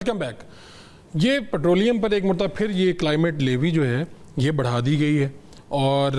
Welcome back. ये petroleum पर एक मरतबा फिर ये क्लाइमेट लेवी जो है ये बढ़ा दी गई है और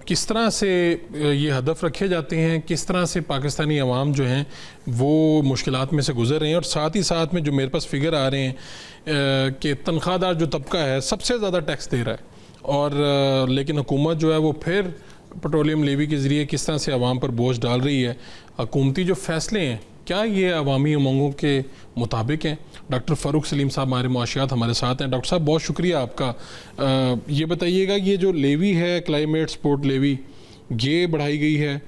किस तरह से ये हदफ रखे जाते हैं, किस तरह से पाकिस्तानी अवाम जो हैं वो मुश्किलात में से गुज़र रहे हैं। और साथ ही साथ में जो मेरे पास फिगर आ रहे हैं कि तनख्वाहदार जो तबका है सबसे ज़्यादा टैक्स दे रहा है और लेकिन हुकूमत जो है वो फिर पेट्रोलियम लेवी के ज़रिए किस तरह से अवाम पर बोझ डाल रही है। हुकूमती जो फ़ैसले हैं क्या ये अवामी उमंगों के मुताबिक हैं? डॉक्टर फ़ारूक सलीम साहब हमारे मुआशियात हमारे साथ हैं। डॉक्टर साहब बहुत शुक्रिया आपका। ये बताइएगा ये जो लेवी है क्लाइमेट सपोर्ट लेवी ये बढ़ाई गई है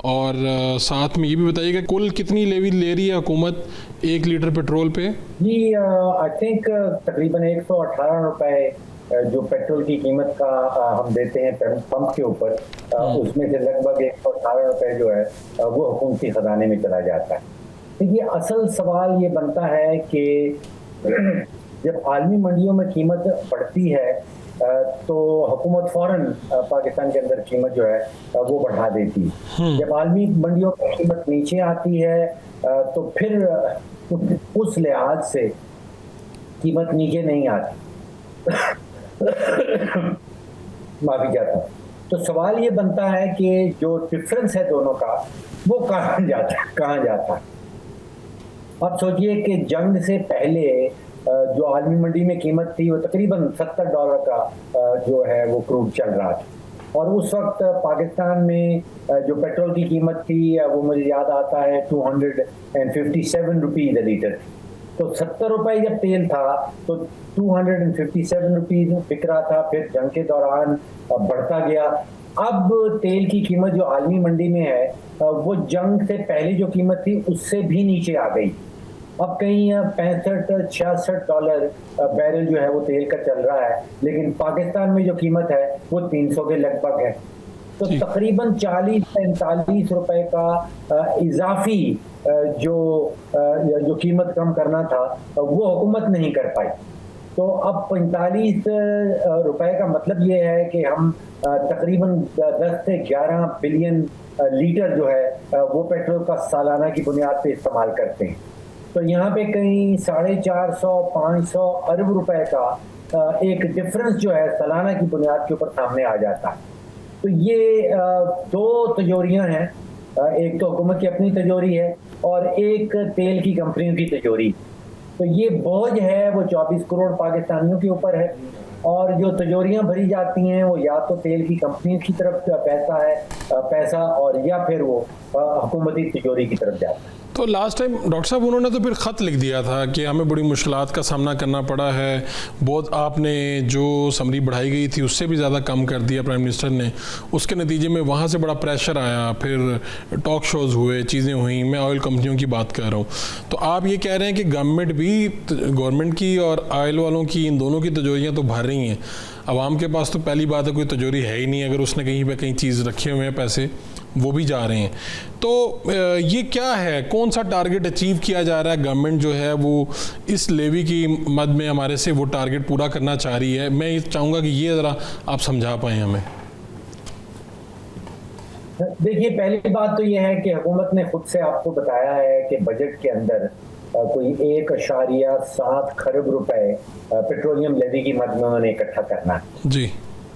और साथ में ये भी बताइएगा कुल कितनी लेवी ले रही है हुकूमत 1 लीटर पेट्रोल पे? जी आई थिंक तकरीबन 118 रुपए जो पेट्रोल की कीमत का हम देते हैं पंप के ऊपर, उसमें से लगभग 118 रुपए जो है वो हुकूमती खजाने में चला जाता है। देखिए असल सवाल ये बनता है कि जब आलमी मंडियों में कीमत बढ़ती है तो हुकूमत फौरन पाकिस्तान के अंदर कीमत जो है वो बढ़ा देती है। जब आलमी मंडियों की कीमत नीचे आती है तो फिर उस लिहाज से कीमत नीचे नहीं आती। माफी चाहता हूँ। तो सवाल ये बनता है कि जो डिफरेंस है दोनों का वो कहाँ जाता है। अब सोचिए कि जंग से पहले जो आलमी मंडी में कीमत थी वो तकरीबन $70 का जो है वो क्रूड चल रहा था और उस वक्त पाकिस्तान में जो पेट्रोल की कीमत थी वो मुझे याद आता है 257 रुपीज़ लीटर। तो 70 रुपए जब तेल था तो 257 रुपीज़ बिक रहा था। फिर जंग के दौरान बढ़ता गया। अब तेल की कीमत जो आलमी मंडी में है वो जंग से पहले जो कीमत थी उससे भी नीचे आ गई। अब कहीं $65-66 बैरल जो है वो तेल का चल रहा है, लेकिन पाकिस्तान में जो कीमत है वो 300 के लगभग है। तो तकरीबन 40-45 रुपए का इजाफी जो कीमत कम करना था वो हुकूमत नहीं कर पाई। तो अब 45 रुपए का मतलब ये है कि हम तकरीबन 10 से 11 बिलियन लीटर जो है वो पेट्रोल का सालाना की बुनियाद पे इस्तेमाल करते हैं। तो यहाँ पे कहीं 450-500 अरब रुपए का एक डिफरेंस जो है सालाना की बुनियाद के ऊपर सामने आ जाता है। तो ये दो तिजोरियां हैं, एक तो हुकूमत की अपनी तिजोरी है और एक तेल की कंपनियों की तिजोरी। तो ये बोझ है वो 24 करोड़ पाकिस्तानियों के ऊपर है और जो तिजोरियां भरी जाती हैं वो या तो तेल की कंपनी की तरफ पैसा और या फिर वो हुकूमती तिजोरी की तरफ जाता है। तो लास्ट टाइम डॉक्टर साहब उन्होंने तो फिर ख़त लिख दिया था कि हमें बड़ी मुश्किलात का सामना करना पड़ा है, बहुत आपने जो समरी बढ़ाई गई थी उससे भी ज़्यादा कम कर दिया प्राइम मिनिस्टर ने। उसके नतीजे में वहाँ से बड़ा प्रेशर आया, फिर टॉक शोज़ हुए, चीज़ें हुई। मैं ऑयल कंपनियों की बात कर रहा हूँ। तो आप ये कह रहे हैं कि गवर्नमेंट की और ऑयल वालों की इन दोनों की तिजोरियाँ तो भर रही हैं। आवाम के पास तो पहली बात है कोई तिजोरी है ही नहीं। अगर उसने कहीं पे कहीं चीज़ रखे हुए हैं पैसे वो भी जा रहे हैं। तो ये क्या है, कौन सा टारगेट अचीव किया जा रहा है? गवर्नमेंट जो है वो इस लेवी की मद में हमारे से वो टारगेट पूरा करना चाह रही है। मैं ये चाहूँगा कि ये ज़रा आप समझा पाएँ हमें। देखिए पहली बात तो ये है कि हुकूमत ने खुद से आपको बताया है कि बजट के अंदर कोई 1.7 खरब रुपए पेट्रोलियम लेवी की मद में उन्होंने इकट्ठा करना है जी।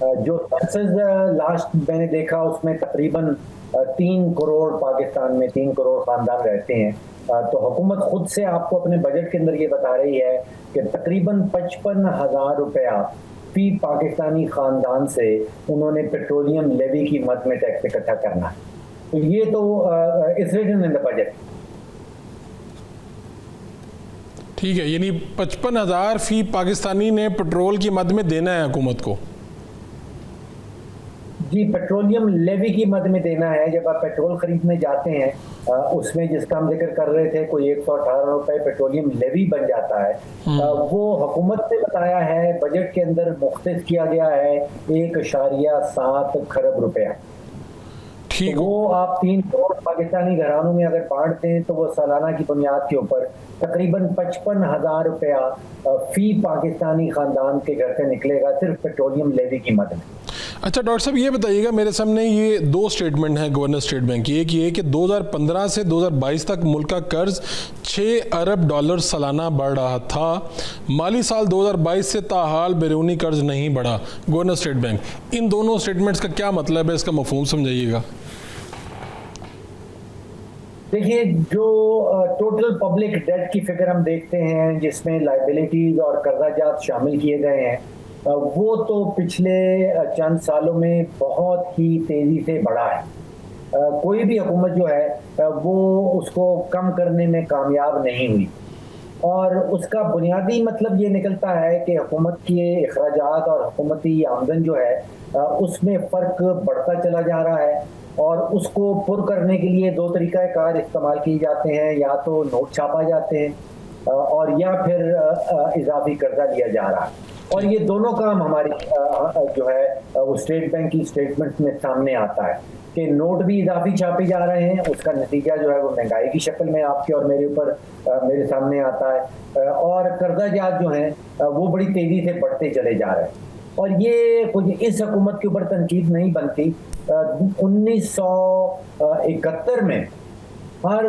जो सेंसस लास्ट मैंने देखा उसमें तकरीबन 3 करोड़ पाकिस्तान में 3 करोड़ खानदान रहते हैं। तो हुकूमत खुद से आपको अपने बजट के अंदर ये बता रही है कि तकरीबन 55,000 रुपया फी पाकिस्तानी खानदान से उन्होंने पेट्रोलियम लेवी की मद में टैक्स इकट्ठा करना है। तो ये तो is written in the budget. ठीक है, यानी 55,000 फी पाकिस्तानी ने पेट्रोल की मद में देना है हुकूमत को। जी, पेट्रोलियम लेवी की मद में देना है। जब आप पेट्रोल खरीदने जाते हैं उसमें जिसका हम जिक्र कर रहे थे कोई 118 रुपए पेट्रोलियम लेवी बन जाता है। वो हुकूमत ने बताया है बजट के अंदर मुख्तस किया गया है 1.7 खरब रुपया। तो वो आप 3 करोड़ पाकिस्तानी घरानों में अगर बांटते हैं तो वो सालाना की बुनियाद के ऊपर तकरीबन 55,000 रुपया फी पाकिस्तानी खानदान के घर से निकलेगा सिर्फ पेट्रोलियम लेवी की मद में। अच्छा डॉक्टर साहब ये बताइएगा, मेरे सामने ये दो स्टेटमेंट हैं गवर्नर स्टेट बैंक की। एक ये कि 2015 से 2022 तक मुल्क का कर्ज 6 अरब डॉलर सालाना बढ़ रहा था, माली साल 2022 से ताहाल बैरूनी कर्ज नहीं बढ़ा, गवर्नर स्टेट बैंक। इन दोनों स्टेटमेंट्स का क्या मतलब है, इसका मफहूम समझाइएगा। देखिए, जो टोटल पब्लिक डेट की फिगर हम देखते हैं जिसमें लाइबिलिटीज और कर्जाजात शामिल किए गए हैं, वो तो पिछले चंद सालों में बहुत ही तेजी से बढ़ा है। कोई भी हुकूमत जो है वो उसको कम करने में कामयाब नहीं हुई, और उसका बुनियादी मतलब ये निकलता है कि हुकूमत के अखराजात और हुकूमती आमदन जो है उसमें फ़र्क बढ़ता चला जा रहा है, और उसको पुर करने के लिए दो तरीक़ाकार इस्तेमाल किए जाते हैं, या तो नोट छापा जाते हैं और या फिर इजाफी कर्जा लिया जा रहा है। और ये दोनों काम हमारी जो है वो स्टेट बैंक की स्टेटमेंट में सामने आता है कि नोट भी इजाफी छापे जा रहे हैं, उसका नतीजा जो है वो महंगाई की शक्ल में आपके और मेरे ऊपर मेरे सामने आता है, और कर्जाजात जो हैं वो बड़ी तेजी से बढ़ते चले जा रहे हैं। और ये कुछ इस हुकूमत के ऊपर तनकीद नहीं बनती। 1971 में हर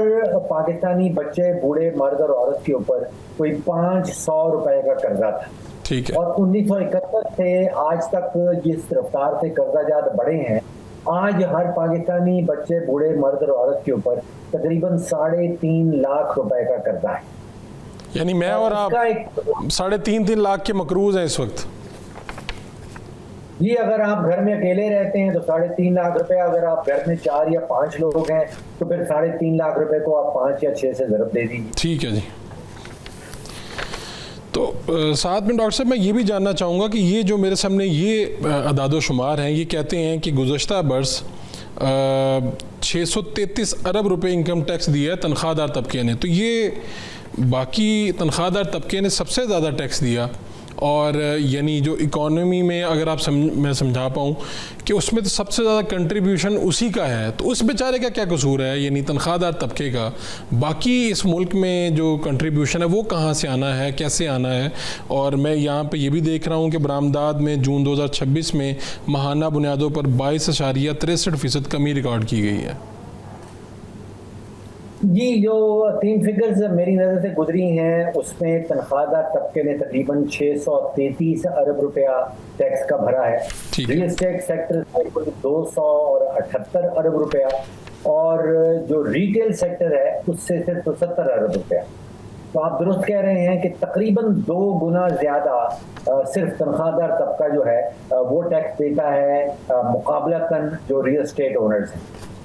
पाकिस्तानी बच्चे, बूढ़े, मर्द और औरत के ऊपर कोई 500 रुपए का कर्जा था। ठीक है। और 1971 से आज तक जिस रफ्तार से कर्जाजात बढ़े हैं, आज हर पाकिस्तानी बच्चे, बूढ़े, मर्द और औरत के ऊपर तकरीबन 3.5 लाख रुपए का कर्जा है। यानी मैं और आप 3.5 लाख के मकरूज हैं इस वक्त। जी, अगर आप घर में अकेले रहते हैं तो 3.5 लाख रुपए, अगर आप घर में 4 या 5 लोग हैं तो फिर 3.5 लाख रुपए को आप 5 या 6 से ज़रब दे दीजिए। ठीक है जी। तो साथ में डॉक्टर साहब मैं ये भी जानना चाहूँगा कि ये जो मेरे सामने ये अदाद-ओ-शुमार हैं, ये कहते हैं कि गुज़श्ता बरस 633 अरब रुपए इनकम टैक्स दिया है तनख्वाहदार तबके ने। तो ये बाकी तनख्वाहदार तबके ने सबसे ज़्यादा टैक्स दिया, और यानी जो इकॉनमी में अगर आप मैं समझा पाऊँ कि उसमें तो सबसे ज़्यादा कंट्रीब्यूशन उसी का है, तो उस बेचारे का क्या कसूर है, यानी तनख्वाहदार तबके का? बाकी इस मुल्क में जो कंट्रीब्यूशन है वो कहाँ से आना है, कैसे आना है? और मैं यहाँ पे ये भी देख रहा हूँ कि बरामदात में जून 2026 में माहाना बुनियादों पर 22.63% कमी रिकॉर्ड की गई है। जी, जो 3 फिगर्स मेरी नज़र से गुजरी हैं उसमें तनख्वाहदार तबके ने तकरीबन 633 अरब रुपया टैक्स का भरा है। रियल एस्टेट सेक्टर से कुल 278 अरब रुपया, और जो रिटेल सेक्टर है उससे सिर्फ 70 अरब रुपया। तो आप दुरुस्त कह रहे हैं कि तकरीबन 2 गुना ज़्यादा सिर्फ तनख्वाहदार तबका जो है वो टैक्स देता है मुकाबलतन जो रियल एस्टेट ओनर्स हैं।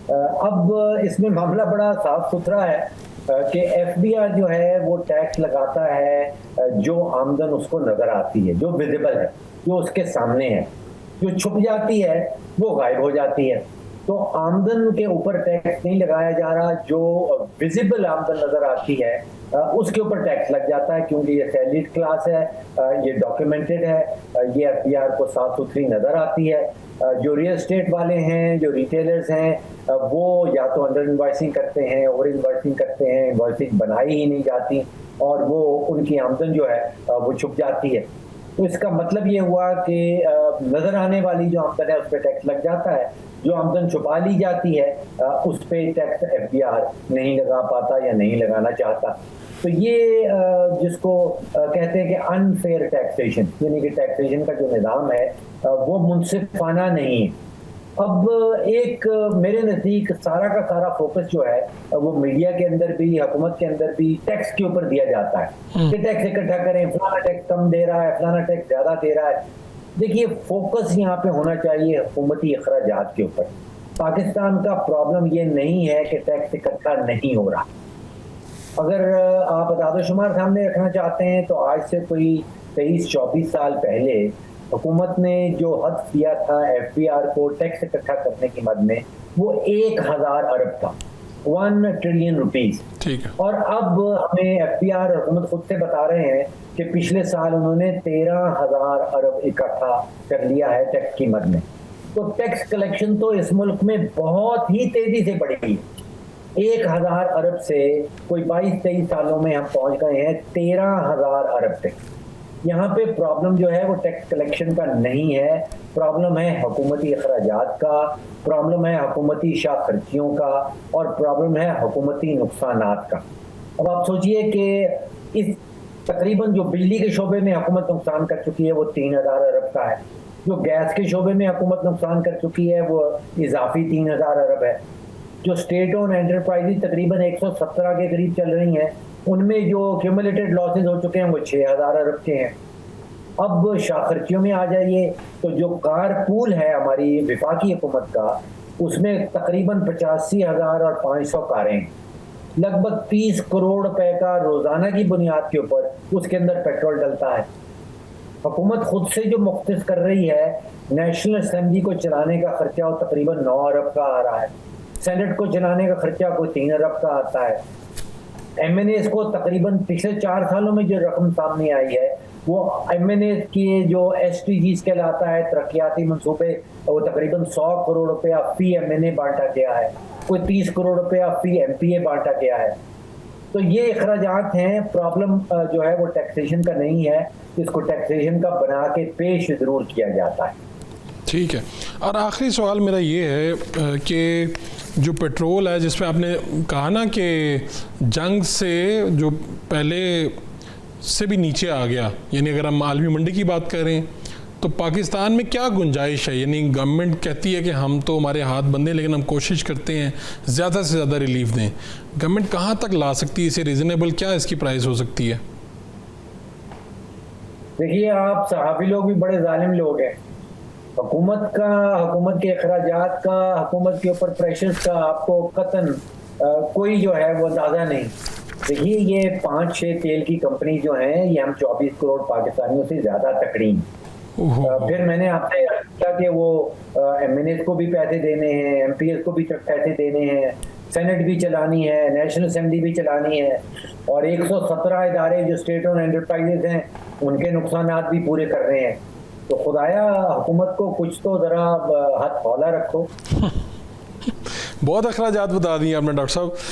अब इसमें मामला बड़ा साफ सुथरा है कि एफबीआर जो है वो टैक्स लगाता है जो आमदन उसको नजर आती है, जो विजिबल है, जो उसके सामने है। जो छुप जाती है वो गायब हो जाती है। तो आमदन के ऊपर टैक्स नहीं लगाया जा रहा, जो विजिबल आमदन नजर आती है उसके ऊपर टैक्स लग जाता है, क्योंकि ये सैलरीड क्लास है, ये डॉक्यूमेंटेड है, ये एफबीआर को साफ सुथरी नजर आती है। जो रियल एस्टेट वाले हैं, जो रिटेलर्स हैं, वो या तो अंडर इन्वॉइसिंग करते हैं, ओवर इन्वॉइसिंग करते हैं, इन्वॉइसिंग बनाई ही नहीं जाती, और वो उनकी आमदन जो है वो छुप जाती है। तो इसका मतलब ये हुआ कि नजर आने वाली जो आमदन है उस पर टैक्स लग जाता है, जो आमदन छुपा ली जाती है उस पर टैक्स एफबीआर नहीं लगा पाता या नहीं लगाना चाहता। तो ये जिसको कहते हैं कि अनफेयर टैक्सेशन, यानी कि टैक्सेशन का जो निज़ाम है वो मुनसिफाना नहीं है। अब एक मेरे नज़दीक सारा का सारा फोकस जो है वो मीडिया के अंदर भी, हुकूमत के अंदर भी टैक्स के ऊपर दिया जाता है कि टैक्स इकट्ठा करें, फलाना टैक्स कम दे रहा है, फलाना टैक्स ज़्यादा दे रहा है। देखिए, फोकस यहाँ पे होना चाहिए हुकूमती अखराजात के ऊपर। पाकिस्तान का प्रॉब्लम ये नहीं है कि टैक्स इकट्ठा नहीं हो रहा। अगर आप अदाद-ओ-शुमार सामने रखना चाहते हैं तो आज से कोई 23-24 साल पहले हुकूमत ने जो हद किया था एफबीआर को टैक्स इकट्ठा करने की मद में, वो 1000 अरब था, 1 ट्रिलियन रुपीस। ठीक है। और अब हमें एफबीआर हुकूमत खुद से बता रहे हैं कि पिछले साल उन्होंने 13,000 अरब इकट्ठा कर लिया है टैक्स की मद में। तो टैक्स कलेक्शन तो इस मुल्क में बहुत ही तेजी से बढ़ी है। 1000 अरब से कोई 22-23 सालों में हम पहुंच गए हैं 13,000 अरब तक। यहाँ पे प्रॉब्लम जो है वो टैक्स कलेक्शन का नहीं है, प्रॉब्लम है हुकूमती अखराजात का, प्रॉब्लम है हुकूमती शाह खर्चियों का, और प्रॉब्लम है हुकूमती नुकसानात का। अब आप सोचिए कि इस तकरीबन जो बिजली के शोबे में हुकूमत नुकसान कर चुकी है वो 3000 अरब का है, जो गैस के शोबे में हुकूमत नुकसान कर चुकी है वो इजाफी 3000 अरब है, जो स्टेट ओन एंटरप्राइजेज तकरीबन 117 के करीब चल रही हैं उनमें जो क्यूमुलेटेड लॉसेज हो चुके हैं वो 6000 अरब के हैं। अब शाखर्चियों में आ जाइए तो जो कार पूल है हमारी विफाकी हुकूमत का, उसमें तकरीबन 85,500 कारें, लगभग 30 करोड़ रुपए का रोजाना की बुनियाद के ऊपर उसके अंदर पेट्रोल डलता है। हुकूमत खुद से जो मुख्तस कर रही है, नेशनल असेंबली को चलाने का खर्चा वो तकरीबन 9 अरब का आ रहा है, सेनेट को चलाने का खर्चा कोई 3 अरब का आता है, MNAs को तकरीबन पिछले 4 सालों में जो रकम सामने आई है वो MNAs की जो SDGs कहलाता है, तरक्याती मंसूबे, वो तकरीबन 100 करोड़ रुपया फी MNA बांटा गया है, कोई 30 करोड़ रुपया फी MPA बांटा गया है। तो ये अखराजात हैं, प्रॉब्लम जो है वो टैक्सेशन का नहीं है, इसको टैक्सेशन का बना के पेश जरूर किया जाता है। ठीक है। और आखिरी सवाल मेरा ये है कि जो पेट्रोल है जिसमें आपने कहा ना कि जंग से जो पहले से भी नीचे आ गया, यानी अगर हम आलमी मंडी की बात करें तो पाकिस्तान में क्या गुंजाइश है? यानी गवर्नमेंट कहती है कि हम तो हमारे हाथ बंधे लेकिन हम कोशिश करते हैं ज़्यादा से ज़्यादा रिलीफ दें, गवर्नमेंट कहाँ तक ला सकती है इसे? रीज़नेबल क्या इसकी प्राइस हो सकती है? देखिए, आप सहाफ़ी लोग भी बड़े जालिम लोग हैं। हुकूमत के अखराजात का, हुकूमत के ऊपर प्रेशर्स का आपको कतन कोई जो है वो अंदाज़ा नहीं। देखिए, ये 5-6 तेल की कंपनी जो हैं ये हम 24 करोड़ पाकिस्तानियों से ज़्यादा तकरीन। फिर मैंने आपसे कहा कि वो MNAs को भी पैसे देने हैं, MPAs को भी पैसे देने हैं, सेनेट भी चलानी है, नेशनल असेंबली भी चलानी है, और 117 इदारे जो स्टेट ओन एंटरप्राइजेज हैं उनके नुकसानात भी पूरे कर रहे हैं। तो खुदाया हुकूमत को कुछ तो ज़रा हाथ हौला रखो। बहुत अखराजात बता दिए आपने डॉक्टर साहब।